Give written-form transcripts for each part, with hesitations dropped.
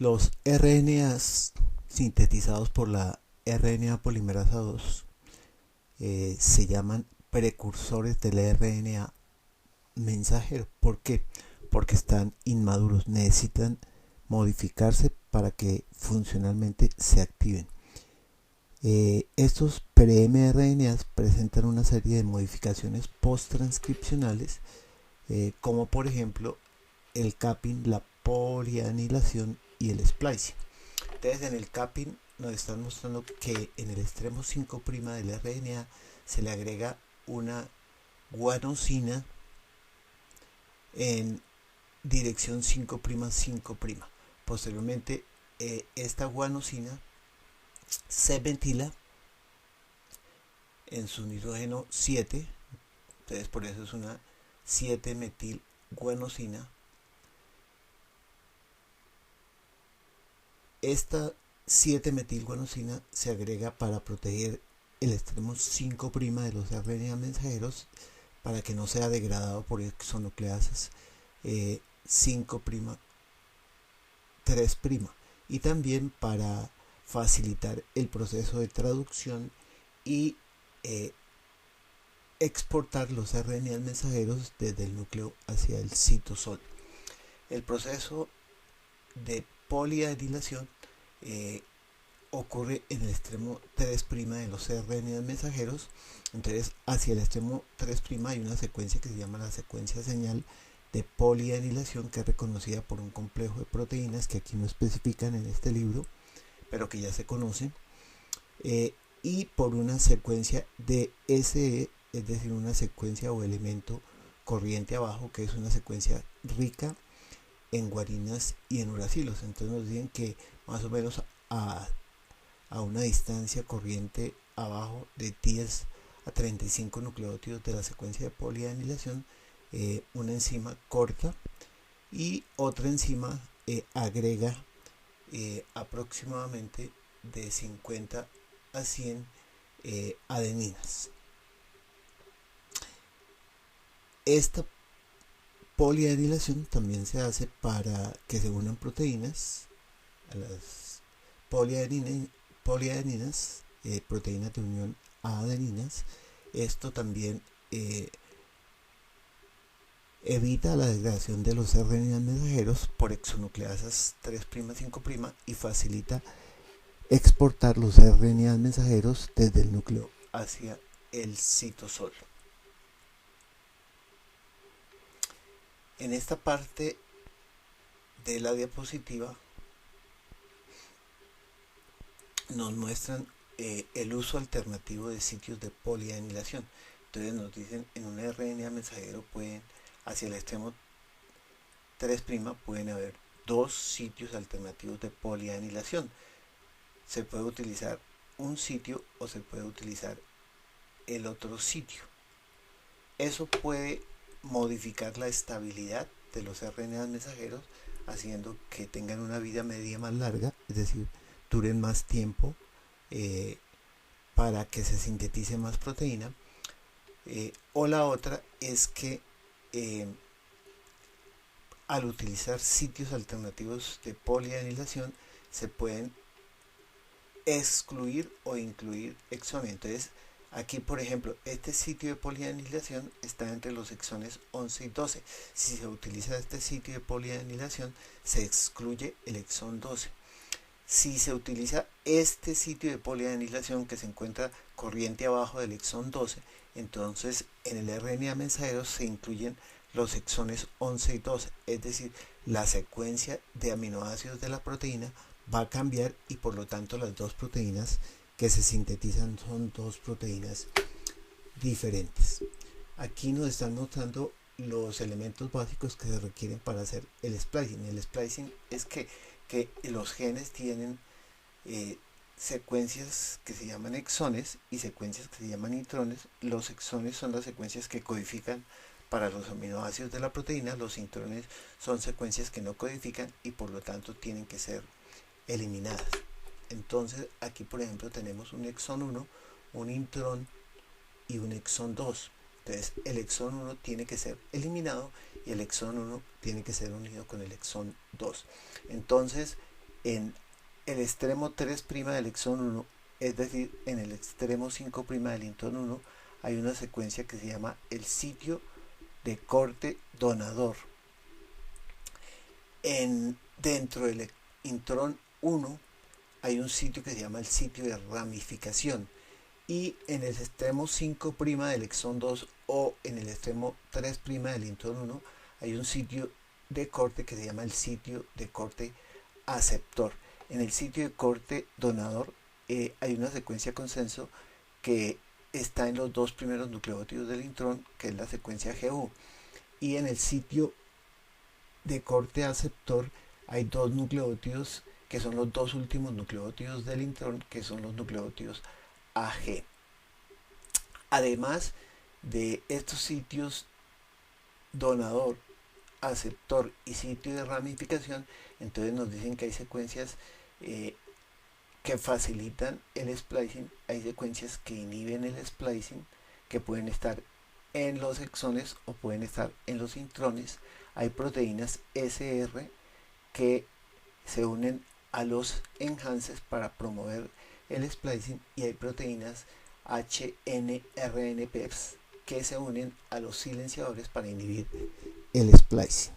Los RNAs sintetizados por la RNA polimerasa 2 se llaman precursores del RNA mensajero. ¿Por qué? Porque están inmaduros, necesitan modificarse para que funcionalmente se activen. Estos pre-mRNAs presentan una serie de modificaciones post-transcripcionales, como por ejemplo el capping, la polianilación y el splicing. Entonces en el capping nos están mostrando que en el extremo 5' del RNA se le agrega una guanosina en dirección 5', 5'. Posteriormente esta guanosina se ventila en su nitrógeno 7, entonces por eso es una 7-metilguanosina. Esta 7-metilguanosina se agrega para proteger el extremo 5' de los RNA mensajeros para que no sea degradado por exonucleasas 5', 3', y también para facilitar el proceso de traducción y exportar los RNA mensajeros desde el núcleo hacia el citosol. El proceso de polianilación ocurre en el extremo 3' de los RNA mensajeros. Entonces hacia el extremo 3' hay una secuencia que se llama la secuencia señal de polianilación, que es reconocida por un complejo de proteínas que aquí no especifican en este libro, pero que ya se conocen, y por una secuencia de SE, es decir, una secuencia o elemento corriente abajo, que es una secuencia rica en guarinas y en uracilos. Entonces nos dicen que más o menos a una distancia corriente abajo de 10 a 35 nucleótidos de la secuencia de polianilación, una enzima corta y otra enzima agrega aproximadamente de 50 a 100 adeninas. Esta polianilación también se hace para que se unan proteínas a las poliadeninas, proteínas de unión a adeninas. Esto también evita la degradación de los RNA mensajeros por exonucleasas 3', 5' y facilita exportar los RNA mensajeros desde el núcleo hacia el citosol. En esta parte de la diapositiva nos muestran el uso alternativo de sitios de polianilación. Entonces nos dicen, en un RNA mensajero pueden, hacia el extremo 3' pueden haber dos sitios alternativos de polianilación. Se puede utilizar un sitio o se puede utilizar el otro sitio. Eso puede modificar la estabilidad de los RNA mensajeros, haciendo que tengan una vida media más larga, es decir, duren más tiempo para que se sintetice más proteína. O la otra es que al utilizar sitios alternativos de polianilación se pueden excluir o incluir exones. Entonces aquí, por ejemplo, este sitio de polianilación está entre los exones 11 y 12. Si se utiliza este sitio de polianilación, se excluye el exón 12. Si se utiliza este sitio de polianilación que se encuentra corriente abajo del exón 12, entonces en el RNA mensajero se incluyen los exones 11 y 12. Es decir, la secuencia de aminoácidos de la proteína va a cambiar y por lo tanto las dos proteínas que se sintetizan son dos proteínas diferentes. Aquí nos están mostrando los elementos básicos que se requieren para hacer el splicing. El splicing es que los genes tienen secuencias que se llaman exones y secuencias que se llaman intrones. Los exones son las secuencias que codifican para los aminoácidos de la proteína. Los intrones son secuencias que no codifican y por lo tanto tienen que ser eliminadas. Entonces aquí, por ejemplo, tenemos un exón 1, un intrón y un exón 2. Entonces el exón 1 tiene que ser eliminado y el exón 1 tiene que ser unido con el exón 2. Entonces en el extremo 3' del exón 1, es decir, en el extremo 5' del intrón 1, hay una secuencia que se llama el sitio de corte donador. Dentro del intrón 1 hay un sitio que se llama el sitio de ramificación, y en el extremo 5' del exón 2 o en el extremo 3' del intrón 1 hay un sitio de corte que se llama el sitio de corte aceptor. En el sitio de corte donador hay una secuencia consenso que está en los dos primeros nucleótidos del intrón, que es la secuencia GU, y en el sitio de corte aceptor hay dos nucleótidos que son los dos últimos nucleótidos del intrón, que son los nucleótidos AG. Además de estos sitios donador, aceptor y sitio de ramificación, entonces nos dicen que hay secuencias que facilitan el splicing, hay secuencias que inhiben el splicing, que pueden estar en los exones o pueden estar en los intrones. Hay proteínas SR que se unen a los enhances para promover el splicing, y hay proteínas HNRNPEPs que se unen a los silenciadores para inhibir el splicing.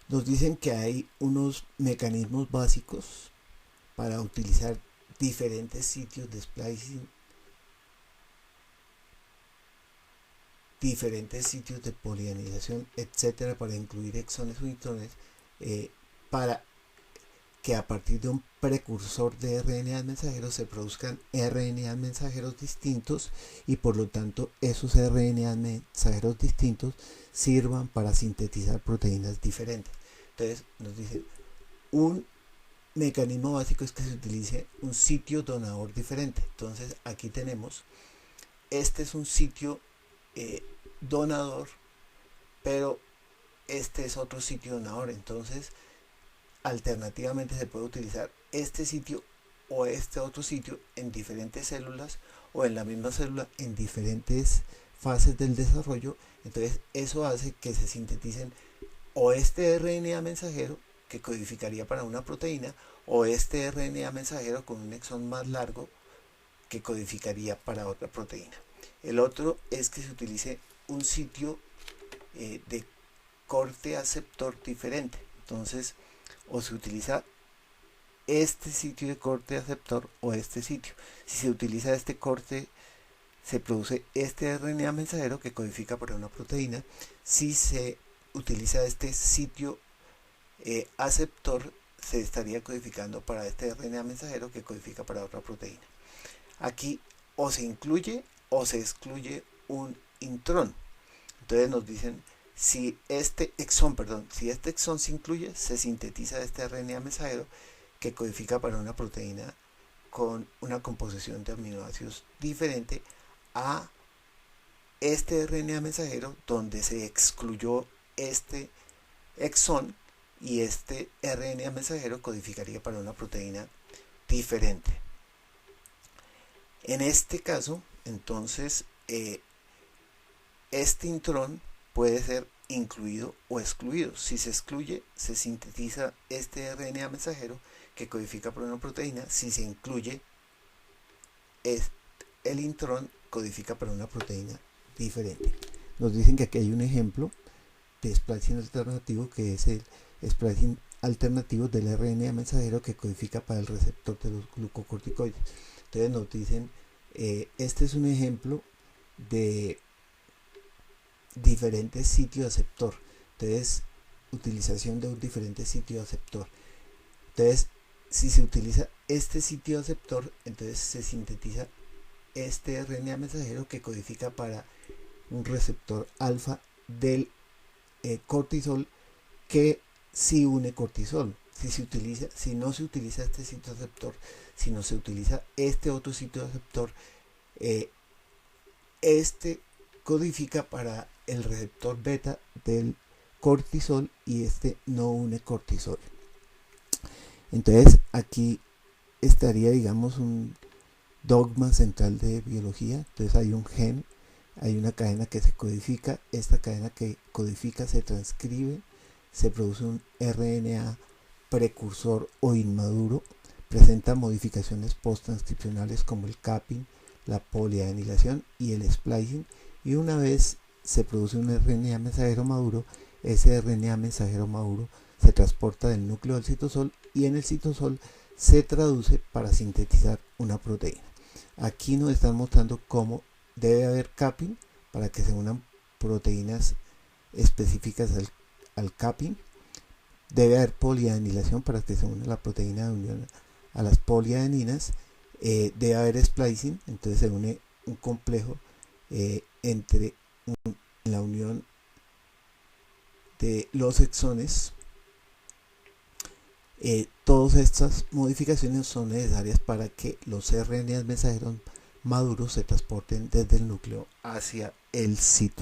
Nos dicen que hay unos mecanismos básicos para utilizar diferentes sitios de splicing, diferentes sitios de polianidación, etcétera, para incluir exones o intrones, para que a partir de un precursor de RNA mensajeros se produzcan RNA mensajeros distintos, y por lo tanto esos RNA mensajeros distintos sirvan para sintetizar proteínas diferentes. Entonces nos dicen, un mecanismo básico es que se utilice un sitio donador diferente. Entonces aquí tenemos, este es un sitio donador, pero este es otro sitio donador. Entonces alternativamente se puede utilizar este sitio o este otro sitio en diferentes células, o en la misma célula en diferentes fases del desarrollo. Entonces eso hace que se sinteticen o este RNA mensajero que codificaría para una proteína, o este RNA mensajero con un exón más largo que codificaría para otra proteína. El otro es que se utilice un sitio de corte aceptor diferente. Entonces, o se utiliza este sitio de corte aceptor o este sitio. Si se utiliza este corte, se produce este RNA mensajero que codifica para una proteína. Si se utiliza este sitio aceptor, se estaría codificando para este RNA mensajero que codifica para otra proteína. Aquí o se incluye o se excluye un intrón. Entonces nos dicen, si este exón se incluye, se sintetiza este RNA mensajero que codifica para una proteína con una composición de aminoácidos diferente a este RNA mensajero donde se excluyó este exón, y este RNA mensajero codificaría para una proteína diferente. En este caso, entonces, este intrón puede ser incluido o excluido. Si se excluye, se sintetiza este RNA mensajero que codifica para una proteína. Si se incluye, el intrón codifica para una proteína diferente. Nos dicen que aquí hay un ejemplo de splicing alternativo, que es el splicing alternativo del RNA mensajero que codifica para el receptor de los glucocorticoides. Entonces nos dicen, este es un ejemplo de diferentes sitios aceptor. Entonces, utilización de un diferente sitio aceptor. Entonces, si se utiliza este sitio aceptor, entonces se sintetiza este RNA mensajero que codifica para un receptor alfa del cortisol, que sí une cortisol. Si no se utiliza este sitio aceptor, si no se utiliza este otro sitio aceptor, este codifica para el receptor beta del cortisol y este no une cortisol. Entonces aquí estaría, digamos, un dogma central de biología. Entonces hay un gen, hay una cadena que se codifica, esta cadena que codifica se transcribe, se produce un RNA precursor o inmaduro, presenta modificaciones post-transcripcionales como el capping, la polianilación y el splicing, y una vez se produce un RNA mensajero maduro, ese RNA mensajero maduro se transporta del núcleo del citosol y en el citosol se traduce para sintetizar una proteína. Aquí nos están mostrando cómo debe haber capping para que se unan proteínas específicas al capping. Debe haber polianilación para que se una la proteína de unión a las poliadeninas. Debe haber splicing, entonces se une un complejo entre la unión de los exones. Todas estas modificaciones son necesarias para que los RNAs mensajeros maduros se transporten desde el núcleo hacia el citosol.